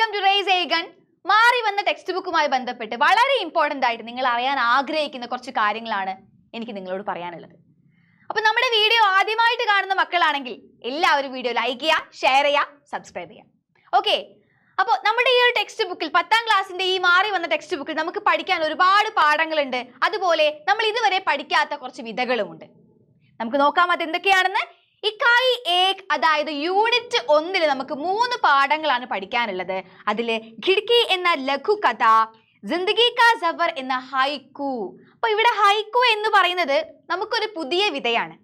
Welcome to rise a gun. മാറി വന്ന text ബുക്കുമായി ബന്ധപ്പെട്ട് വളരെ ഇമ്പോർട്ടൻ്റ് ആയിട്ട് നിങ്ങൾ അറിയാൻ ആഗ്രഹിക്കുന്ന കുറച്ച് കാര്യങ്ങളാണ് എനിക്ക് നിങ്ങളോട് പറയാനുള്ളത്. അപ്പോൾ നമ്മുടെ വീഡിയോ ആദ്യമായിട്ട് കാണുന്ന മക്കളാണെങ്കിൽ എല്ലാവരും വീഡിയോ ലൈക്ക് ചെയ്യുക, ഷെയർ ചെയ്യുക, സബ്സ്ക്രൈബ് ചെയ്യുക. ഓക്കെ, അപ്പോൾ നമ്മുടെ ഈ ഒരു ടെക്സ്റ്റ് ബുക്കിൽ 10ാം ക്ലാസ്സിന്റെ ഈ മാറി വന്ന ടെക്സ്റ്റ് ബുക്കിൽ നമുക്ക് പഠിക്കാൻ ഒരുപാട് പാഠങ്ങളുണ്ട്. അതുപോലെ നമ്മൾ ഇതുവരെ പഠിക്കാത്ത കുറച്ച് വിധകളുമുണ്ട്. നമുക്ക് നോക്കാം അത് എന്തൊക്കെയാണെന്ന്. ഇക്കായി ഏക് അതായത് യൂണിറ്റ് 1 നമുക്ക് 3 പാഠങ്ങളാണ് പഠിക്കാനുള്ളത്. അതില് ഖിഡ്കി എന്ന ലഘു കഥ, ജിന്ദഗി കാ സഫർ എന്ന ഹൈക്കു. അപ്പൊ ഇവിടെ ഹൈക്കു എന്ന് പറയുന്നത് നമുക്കൊരു പുതിയ വിധയാണ്.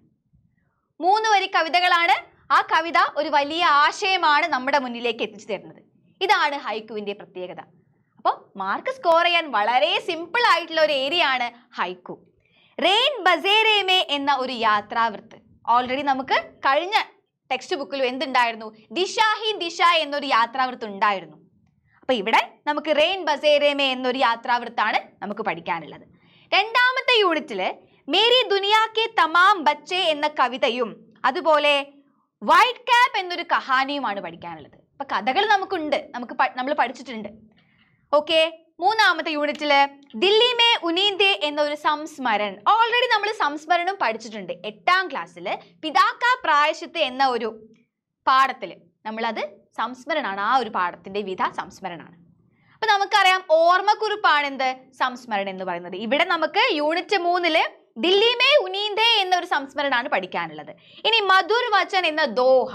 3 വരി കവിതകളാണ്. ആ കവിത ഒരു വലിയ ആശയമാണ് നമ്മുടെ മുന്നിലേക്ക് എത്തിച്ചു തരുന്നത്. ഇതാണ് ഹൈക്കുവിന്റെ പ്രത്യേകത. അപ്പോൾ മാർക്ക് സ്കോർ ചെയ്യാൻ വളരെ സിമ്പിൾ ആയിട്ടുള്ള ഒരു ഏരിയ ആണ് ഹൈക്കു. റെയിൻ ബസേരേമേ എന്ന ഒരു യാത്രാവൃത്ത് ഓൾറെഡി നമുക്ക് കഴിഞ്ഞ ടെക്സ്റ്റ് ബുക്കിലും എന്തുണ്ടായിരുന്നു, ദിശ ഹി ദിശ എന്നൊരു യാത്രാവൃത്ത് ഉണ്ടായിരുന്നു. അപ്പൊ ഇവിടെ നമുക്ക് റെയിൻ ബസേരേമേ എന്നൊരു യാത്രാവൃത്താണ് നമുക്ക് പഠിക്കാനുള്ളത്. 2ാമത്തെ യൂണിറ്റില് മേരി ദുനിയാ കെ തമാം ബച്ചേ എന്ന കവിതയും അതുപോലെ വൈറ്റ് ക്യാപ്പ് എന്നൊരു കഹാനിയുമാണ് പഠിക്കാനുള്ളത്. അപ്പൊ കഥകൾ നമുക്കുണ്ട്, നമ്മൾ പഠിച്ചിട്ടുണ്ട്. ഓക്കെ, 3ാമത്തെ യൂണിറ്റില് ദില്ലി മേ ഉനീന്ദേ എന്നൊരു സംസ്മരൺ ഓൾറെഡി നമ്മൾ സംസ്മരണം പഠിച്ചിട്ടുണ്ട്. 8ാം ക്ലാസ്സില് പിതാക്ക പ്രായശ്ചിത്ത് എന്ന ഒരു പാഠത്തില് നമ്മളത് സംസ്മരണാണ്. ആ ഒരു പാഠത്തിന്റെ വിധ സംസ്മരണാണ്. അപ്പൊ നമുക്കറിയാം ഓർമ്മക്കുറിപ്പാണ് എന്ത് സംസ്മരണം എന്ന് പറയുന്നത്. ഇവിടെ നമുക്ക് യൂണിറ്റ് 3 ദില്ലി മേ ഉനീന്ദേ എന്നൊരു സംസ്മരണാണ് പഠിക്കാനുള്ളത്. ഇനി മധുർ വചൻ എന്ന ദോഹ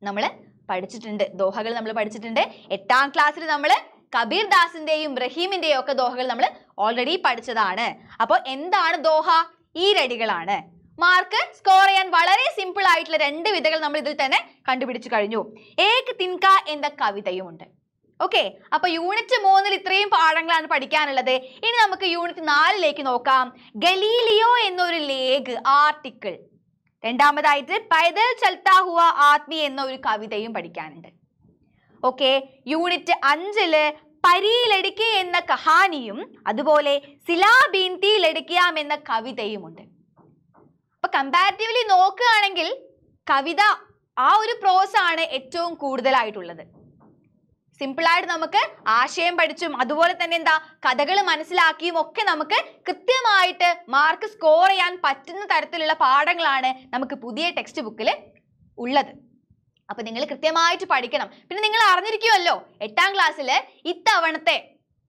നമ്മൾ പഠിച്ചിട്ടുണ്ട്. ദോഹകൾ നമ്മൾ പഠിച്ചിട്ടുണ്ട്. 8ാം ക്ലാസ്സിൽ നമ്മൾ കബീർ ദാസിന്റെയും റഹീമിന്റെയും ഒക്കെ ദോഹകൾ നമ്മൾ ഓൾറെഡി പഠിച്ചതാണ്. അപ്പോൾ എന്താണ് ദോഹ? ഈരടികളാണ്. മാർക്ക് സ്കോർ ചെയ്യാൻ വളരെ സിമ്പിൾ ആയിട്ടുള്ള 2 വിധകൾ നമ്മൾ ഇതിൽ തന്നെ കണ്ടുപിടിച്ചു കഴിഞ്ഞു. ഏക് തിൻക എന്ന കവിതയും ഉണ്ട്. ഓക്കെ, അപ്പൊ യൂണിറ്റ് 3 ഇത്രയും പാഠങ്ങളാണ് പഠിക്കാനുള്ളത്. ഇനി നമുക്ക് യൂണിറ്റ് 4 നോക്കാം. ഗലീലിയോ എന്നൊരു ലേഖ് ആർട്ടിക്കിൾ. 2ാമതായിട്ട് പൈദൽ ചൽത്താ ഹുവ ആത്മി എന്ന ഒരു കവിതയും പഠിക്കാനുണ്ട്. ഓക്കെ, യൂണിറ്റ് 5 പരി ലടുക്കി എന്ന കഹാനിയും അതുപോലെ സിലാ ബീൻതി ലടുക്കിയാം എന്ന കവിതയുമുണ്ട്. അപ്പൊ കമ്പാരിറ്റീവ്ലി നോക്കുകയാണെങ്കിൽ കവിത ആ ഒരു പ്രോസ് ആണ് ഏറ്റവും കൂടുതലായിട്ടുള്ളത്. സിമ്പിളായിട്ട് നമുക്ക് ആശയം പഠിച്ചും അതുപോലെ തന്നെ കഥകൾ മനസ്സിലാക്കിയും ഒക്കെ നമുക്ക് കൃത്യമായിട്ട് മാർക്ക് സ്കോർ ചെയ്യാൻ പറ്റുന്ന തരത്തിലുള്ള പാഠങ്ങളാണ് നമുക്ക് പുതിയ ടെക്സ്റ്റ് ബുക്കിൽ ഉള്ളത്. അപ്പൊ നിങ്ങൾ കൃത്യമായിട്ട് പഠിക്കണം. പിന്നെ നിങ്ങൾ അറിഞ്ഞിരിക്കുമല്ലോ 8ാം ക്ലാസ്സിൽ ഇത്തവണത്തെ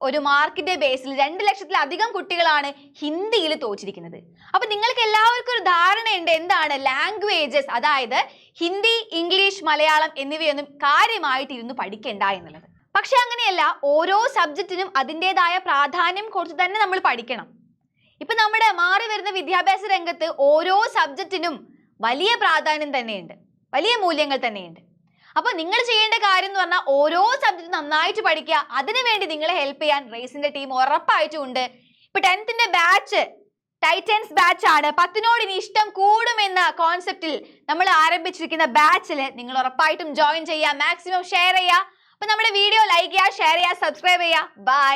ഒരു മാർക്കിന്റെ ബേസിൽ 2 ലക്ഷത്തിലധികം കുട്ടികളാണ് ഹിന്ദിയിൽ തോറ്റിരിക്കുന്നത്. അപ്പൊ നിങ്ങൾക്ക് എല്ലാവർക്കും ഒരു ധാരണയുണ്ട് എന്താണ് ലാംഗ്വേജസ്, അതായത് ഹിന്ദി, ഇംഗ്ലീഷ്, മലയാളം എന്നിവയൊന്നും കാര്യമായിട്ട് ഇരുന്ന് പഠിക്കണ്ട എന്നുള്ളത്. പക്ഷെ അങ്ങനെയല്ല, ഓരോ സബ്ജക്റ്റിനും അതിൻ്റെതായ പ്രാധാന്യം കൊടുത്ത് തന്നെ നമ്മൾ പഠിക്കണം. ഇപ്പൊ നമ്മുടെ മാറി വരുന്ന വിദ്യാഭ്യാസ രംഗത്ത് ഓരോ സബ്ജക്റ്റിനും വലിയ പ്രാധാന്യം തന്നെയുണ്ട്, വലിയ മൂല്യങ്ങൾ തന്നെയുണ്ട്. അപ്പൊ നിങ്ങൾ ചെയ്യേണ്ട കാര്യം എന്ന് പറഞ്ഞാൽ ഓരോ സബ്ജക്റ്റ് നന്നായിട്ട് പഠിക്കുക. അതിനുവേണ്ടി നിങ്ങളെ ഹെൽപ്പ് ചെയ്യാൻ റേസിന്റെ ടീം ഉറപ്പായിട്ടും ഉണ്ട്. ഇപ്പൊ 10th ബാച്ച് ടൈറ്റൻസ് ബാച്ച് ആണ്. 10നോട് ഇനി ഇഷ്ടം കൂടുമെന്ന കോൺസെപ്റ്റിൽ നമ്മൾ ആരംഭിച്ചിരിക്കുന്ന ബാച്ചിൽ നിങ്ങൾ ഉറപ്പായിട്ടും ജോയിൻ ചെയ്യുക, മാക്സിമം ഷെയർ ചെയ്യുക. അപ്പൊ നമ്മുടെ വീഡിയോ ലൈക്ക് ചെയ്യുക, ഷെയർ ചെയ്യുക, സബ്സ്ക്രൈബ് ചെയ്യുക. ബൈ.